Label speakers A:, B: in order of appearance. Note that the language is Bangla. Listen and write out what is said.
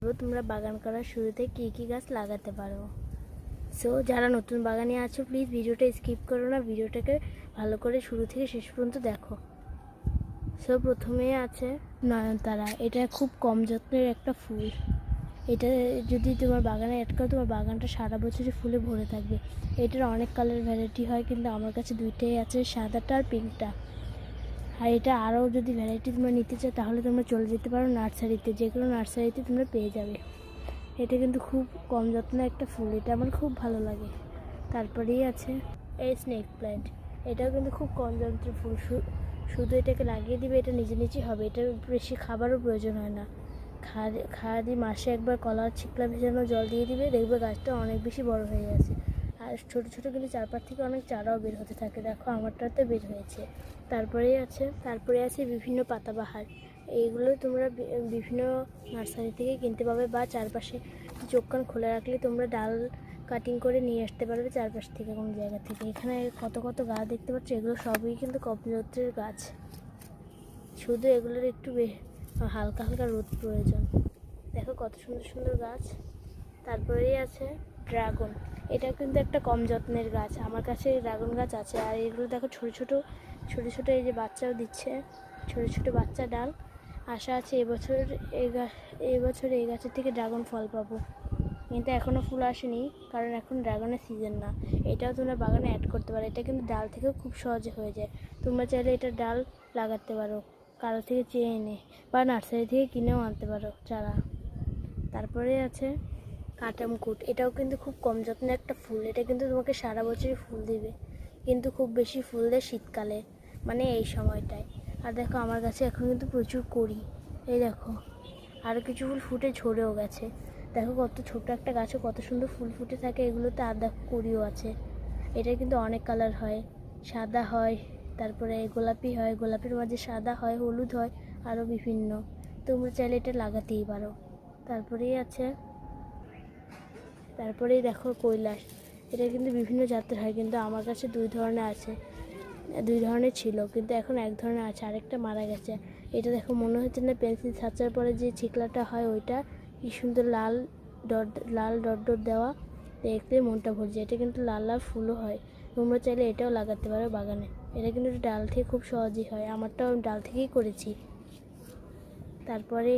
A: তোমরা বাগান করার শুরুতে কী কী গাছ লাগাতে পারো। সো যারা নতুন বাগানে আছো প্লিজ ভিডিওটা স্কিপ করো না, ভিডিওটাকে ভালো করে শুরু থেকে শেষ পর্যন্ত দেখো। সো প্রথমে আছে নয়নতারা। এটা খুব কম যত্নের একটা ফুল। এটা যদি তোমার বাগানে অ্যাড করো তোমার বাগানটা সারা বছরই ফুলে ভরে থাকবে। এটার অনেক কালার ভ্যারাইটি হয়, কিন্তু আমার কাছে দুইটাই আছে, সাদাটা আর পিঙ্কটা। আর এটা আরও যদি ভ্যারাইটি তোমরা নিতে চাও তাহলে তোমরা চলে যেতে পারো নার্সারিতে, যে কোনো নার্সারিতে তোমরা পেয়ে যাবে। এটা কিন্তু খুব কম যত্নের একটা ফুল, এটা আমার খুব ভালো লাগে। তারপরেই আছে এই স্নেক প্ল্যান্ট। এটাও কিন্তু খুব কম যত্নের ফুল, শুধু এটাকে লাগিয়ে দিবে, এটা নিজে নিজেই হবে। এটা বেশি খাবারও প্রয়োজন হয় না, খাওয়া দিয়ে মাসে একবার কলার ছিকলা ভেজানো জল দিয়ে দিবে, দেখবে গাছটা অনেক বেশি বড় হয়ে গেছে। আর ছোটো ছোটো কিন্তু চারপাশ থেকে অনেক চারাও বের হতে থাকে, দেখো আমারটাতে বের হয়েছে। তারপরে আছে বিভিন্ন পাতাবাহার। এইগুলো তোমরা বিভিন্ন নার্সারি থেকে কিনতে পাবে, বা চারপাশে চোখ কান খোলা রাখলে তোমরা ডাল কাটিং করে নিয়ে আসতে পারবে চারপাশ থেকে কোনো জায়গা থেকে। এখানে কত কত গাছ দেখতে পাচ্ছ, এগুলো সবই কিন্তু কপনত্রের গাছ, শুধু এগুলোর একটু হালকা হালকা রোদ প্রয়োজন। দেখো কত সুন্দর সুন্দর গাছ। তারপরেই আছে ড্রাগন। এটা কিন্তু একটা কম যত্নের গাছ, আমার কাছে ড্রাগন গাছ আছে। আর এগুলো দেখো ছোটো ছোটো এই যে বাচ্চাও দিচ্ছে, ছোটো ছোটো বাচ্চা ডাল। আশা আছে এবছর এই গাছের থেকে ড্রাগন ফল পাবো, কিন্তু এখনও ফুল আসেনি কারণ এখন ড্রাগনের সিজন না। এটাও তোমরা বাগানে অ্যাড করতে পারো, এটা কিন্তু ডাল থেকেও খুব সহজে হয়ে যায়। তোমরা চাইলে এটা ডাল লাগাতে পারো কারো থেকে চেয়ে এনে, বা নার্সারি থেকে কিনেও আনতে পারো চারা। তারপরে আছে কাটামকুট। এটাও কিন্তু খুব কম যত্নের একটা ফুল, এটা কিন্তু তোমাকে সারা বছরই ফুল দিবে, কিন্তু খুব বেশি ফুল দেয় শীতকালে, মানে এই সময়টায়। আর দেখো আমার কাছে এখন কিন্তু প্রচুর কড়ি, এই দেখো আরও কিছু ফুল ফুটে ঝরেও গেছে। দেখো কত ছোট একটা গাছে কত সুন্দর ফুল ফুটে থাকে এগুলোতে। আর দেখো কড়িও আছে। এটা কিন্তু অনেক কালার হয়, সাদা হয়, তারপরে গোলাপি হয়, গোলাপির মাঝে সাদা হয়, হলুদ হয়, আরও বিভিন্ন। তোমরা চাইলে এটা লাগাতেই পারো। তারপরেই দেখো কৈলাস। এটা কিন্তু বিভিন্ন জাতের হয়, কিন্তু আমার কাছে দুই ধরনের ছিল, কিন্তু এখন এক ধরনের আছে, আরেকটা মারা গেছে। এটা দেখো মনে হচ্ছে না পেন্সিল ছাঁচার পরে যে ছিকলাটা হয় ওইটা, কি সুন্দর লাল ডট ডট দেওয়া, দেখতে মনটা ভরে যায়। এটা কিন্তু লাল লাল ফুলও হয়, তোমরা চাইলে এটাও লাগাতে পারো বাগানে। এটা কিন্তু ডাল থেকে খুব সহজেই হয়, আমারটাও আমি ডাল থেকেই করেছি। তারপরে